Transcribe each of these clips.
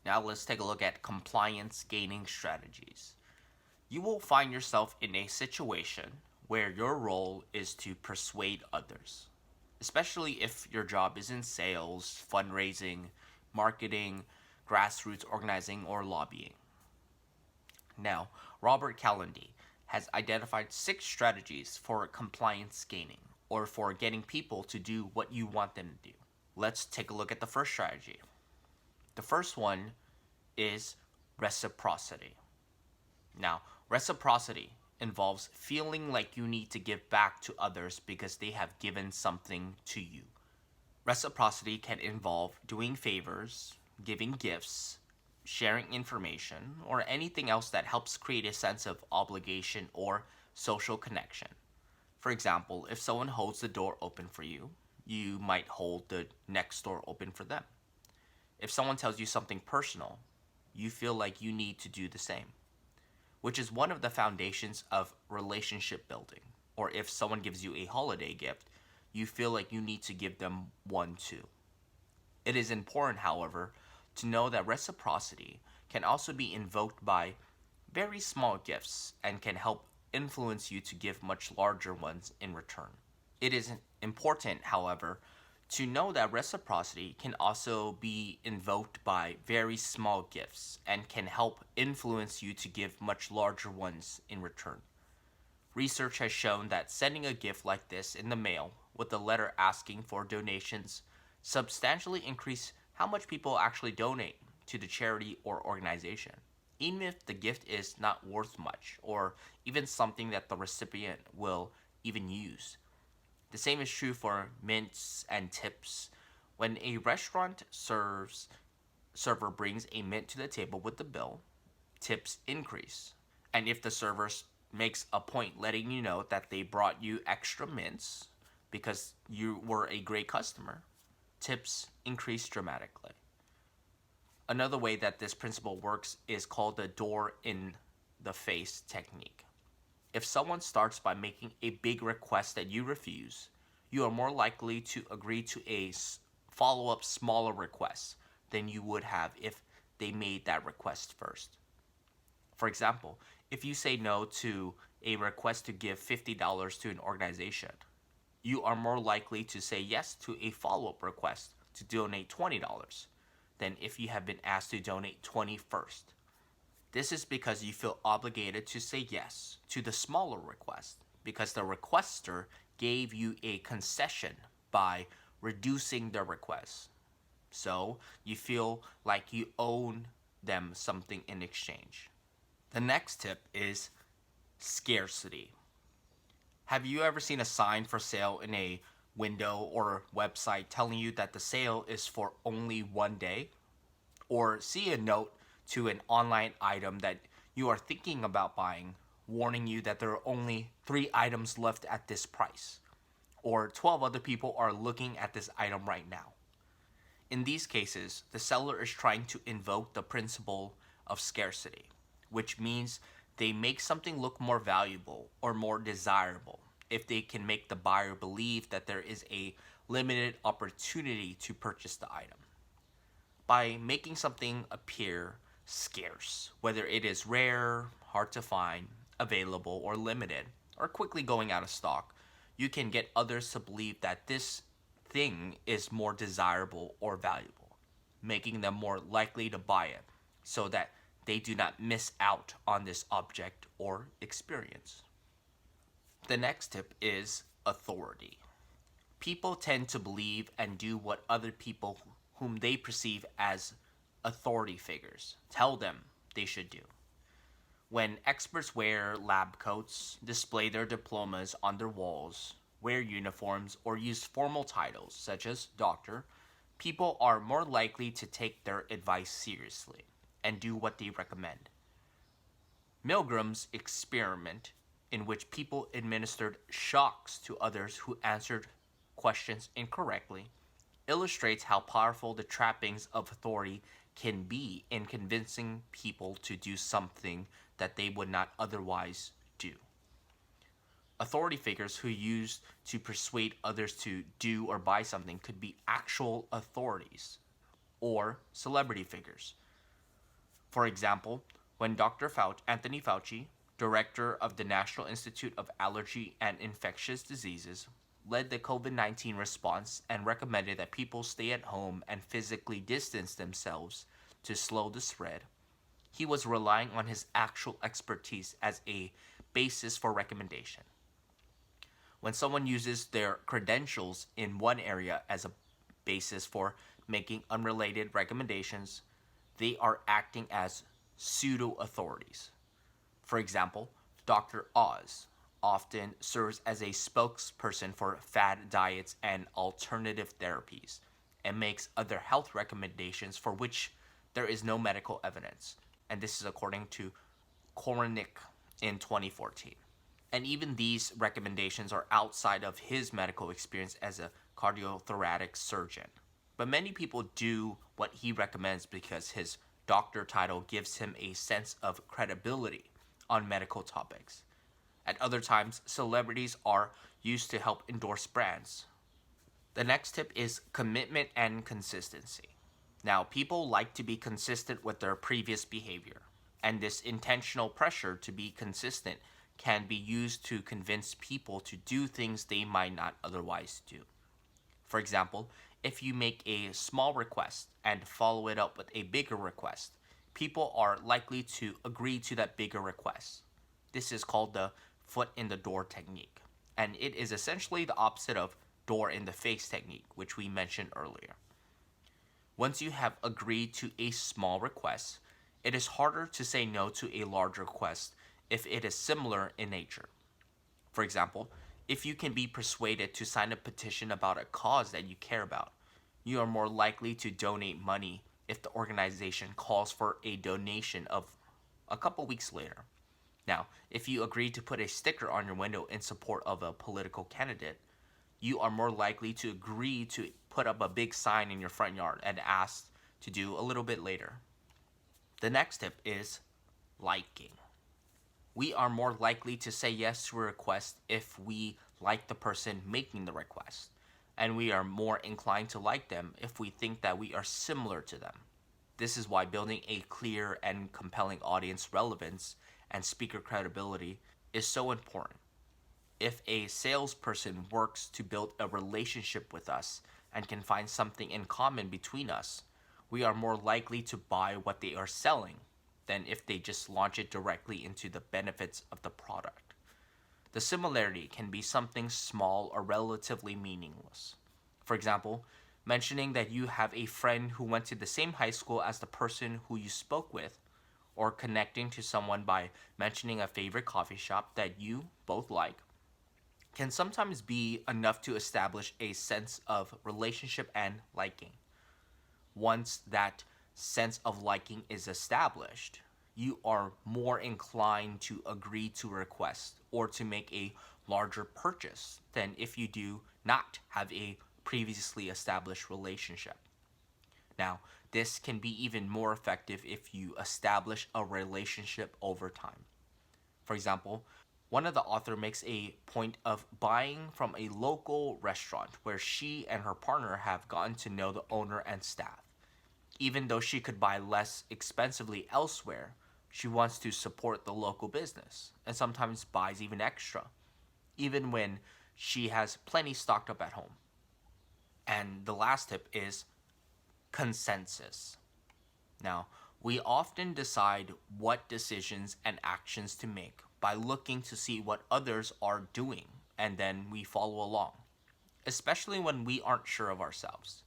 Now let's take a look at compliance gaining strategies. You will find yourself in a situation where your role is to persuade others, especially if your job is in sales, fundraising, marketing, grassroots organizing, or lobbying. Now, Robert Calendy has identified 6 strategies for compliance gaining, or for getting people to do what you want them to do. Let's take a look at the first strategy. The first one is reciprocity. Now, reciprocity involves feeling like you need to give back to others because they have given something to you. Reciprocity can involve doing favors, giving gifts, sharing information, or anything else that helps create a sense of obligation or social connection. For example, if someone holds the door open for you, you might hold the next door open for them. If someone tells you something personal, you feel like you need to do the same, which is one of the foundations of relationship building. Or if someone gives you a holiday gift, you feel like you need to give them one too. It is important, however, to know that reciprocity can also be invoked by very small gifts and can help influence you to give much larger ones in return. It is important, however, to know that reciprocity can also be invoked by very small gifts and can help influence you to give much larger ones in return. Research has shown that sending a gift like this in the mail with a letter asking for donations substantially increase how much people actually donate to the charity or organization, even if the gift is not worth much or even something that the recipient will even use. The same is true for mints and tips. When a restaurant server brings a mint to the table with the bill, tips increase. And if the server makes a point letting you know that they brought you extra mints because you were a great customer, tips increase dramatically. Another way that this principle works is called the door in the face technique. If someone starts by making a big request that you refuse, you are more likely to agree to a follow-up smaller request than you would have if they made that request first. For example, if you say no to a request to give $50 to an organization, you are more likely to say yes to a follow-up request to donate $20 than if you have been asked to donate $20 first. This is because you feel obligated to say yes to the smaller request because the requester gave you a concession by reducing the request. So you feel like you own them something in exchange. The next tip is scarcity. Have you ever seen a sign for sale in a window or website telling you that the sale is for only one day? Or see a note to an online item that you are thinking about buying, warning you that there are only 3 items left at this price, or 12 other people are looking at this item right now. In these cases, the seller is trying to invoke the principle of scarcity, which means they make something look more valuable or more desirable if they can make the buyer believe that there is a limited opportunity to purchase the item. By making something appear scarce, whether it is rare, hard to find, available, or limited, or quickly going out of stock, you can get others to believe that this thing is more desirable or valuable, making them more likely to buy it so that they do not miss out on this object or experience. The next tip is authority. People tend to believe and do what other people whom they perceive as authority figures tell them they should do. When experts wear lab coats, display their diplomas on their walls, wear uniforms, or use formal titles such as doctor, people are more likely to take their advice seriously and do what they recommend. Milgram's experiment, in which people administered shocks to others who answered questions incorrectly, illustrates how powerful the trappings of authority can be in convincing people to do something that they would not otherwise do. Authority figures who use to persuade others to do or buy something could be actual authorities or celebrity figures. For example, when Anthony Fauci, director of the National Institute of Allergy and Infectious Diseases, led the COVID 19 response and recommended that people stay at home and physically distance themselves to slow the spread, he was relying on his actual expertise as a basis for recommendation. When someone uses their credentials in one area as a basis for making unrelated recommendations, they are acting as pseudo authorities. For example, Dr. Oz often serves as a spokesperson for fad diets and alternative therapies and makes other health recommendations for which there is no medical evidence. And this is according to Koronic in 2014. And even these recommendations are outside of his medical experience as a cardiothoracic surgeon. But many people do what he recommends because his doctor title gives him a sense of credibility on medical topics. At other times, celebrities are used to help endorse brands. The next tip is commitment and consistency. Now, people like to be consistent with their previous behavior, and this intentional pressure to be consistent can be used to convince people to do things they might not otherwise do. For example, if you make a small request and follow it up with a bigger request, people are likely to agree to that bigger request. This is called the foot in the door technique, and it is essentially the opposite of door in the face technique, which we mentioned earlier. Once you have agreed to a small request, it is harder to say no to a large request if it is similar in nature. For example, if you can be persuaded to sign a petition about a cause that you care about, you are more likely to donate money if the organization calls for a donation of a couple weeks later. Now, if you agree to put a sticker on your window in support of a political candidate, you are more likely to agree to put up a big sign in your front yard and ask to do a little bit later. The next tip is liking. We are more likely to say yes to a request if we like the person making the request, and we are more inclined to like them if we think that we are similar to them. This is why building a clear and compelling audience relevance and speaker credibility is so important. If a salesperson works to build a relationship with us and can find something in common between us, we are more likely to buy what they are selling than if they just launch it directly into the benefits of the product. The similarity can be something small or relatively meaningless. For example, mentioning that you have a friend who went to the same high school as the person who you spoke with, or connecting to someone by mentioning a favorite coffee shop that you both like, can sometimes be enough to establish a sense of relationship and liking. Once that sense of liking is established, you are more inclined to agree to a request or to make a larger purchase than if you do not have a previously established relationship. Now, this can be even more effective if you establish a relationship over time. For example, one of the author makes a point of buying from a local restaurant where she and her partner have gotten to know the owner and staff. Even though she could buy less expensively elsewhere, she wants to support the local business and sometimes buys even extra, even when she has plenty stocked up at home. And the last tip is consensus. Now, we often decide what decisions and actions to make by looking to see what others are doing, and then we follow along, especially when we aren't sure of ourselves.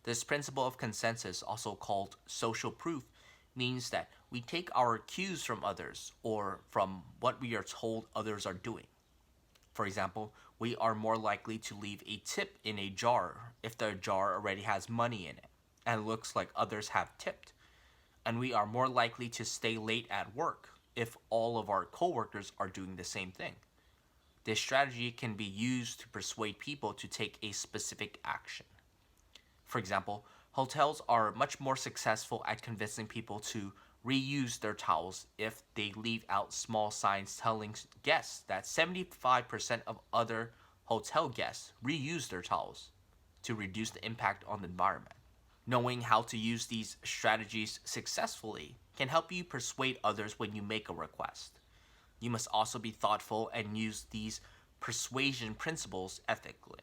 This principle of consensus, also called social proof, means that we take our cues from others or from what we are told others are doing. For example, we are more likely to leave a tip in a jar if the jar already has money in it and looks like others have tipped. And we are more likely to stay late at work if all of our coworkers are doing the same thing. This strategy can be used to persuade people to take a specific action. For example, hotels are much more successful at convincing people to reuse their towels if they leave out small signs telling guests that 75% of other hotel guests reuse their towels to reduce the impact on the environment. Knowing how to use these strategies successfully can help you persuade others when you make a request. You must also be thoughtful and use these persuasion principles ethically.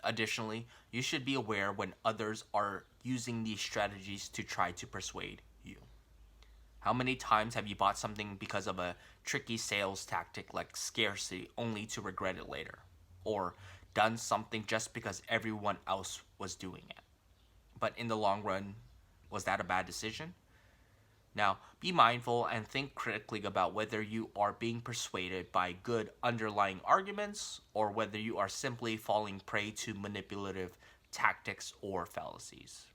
Additionally, you should be aware when others are using these strategies to try to persuade you. How many times have you bought something because of a tricky sales tactic like scarcity only to regret it later? Or done something just because everyone else was doing it? But in the long run, was that a bad decision? Now, be mindful and think critically about whether you are being persuaded by good underlying arguments or whether you are simply falling prey to manipulative tactics or fallacies.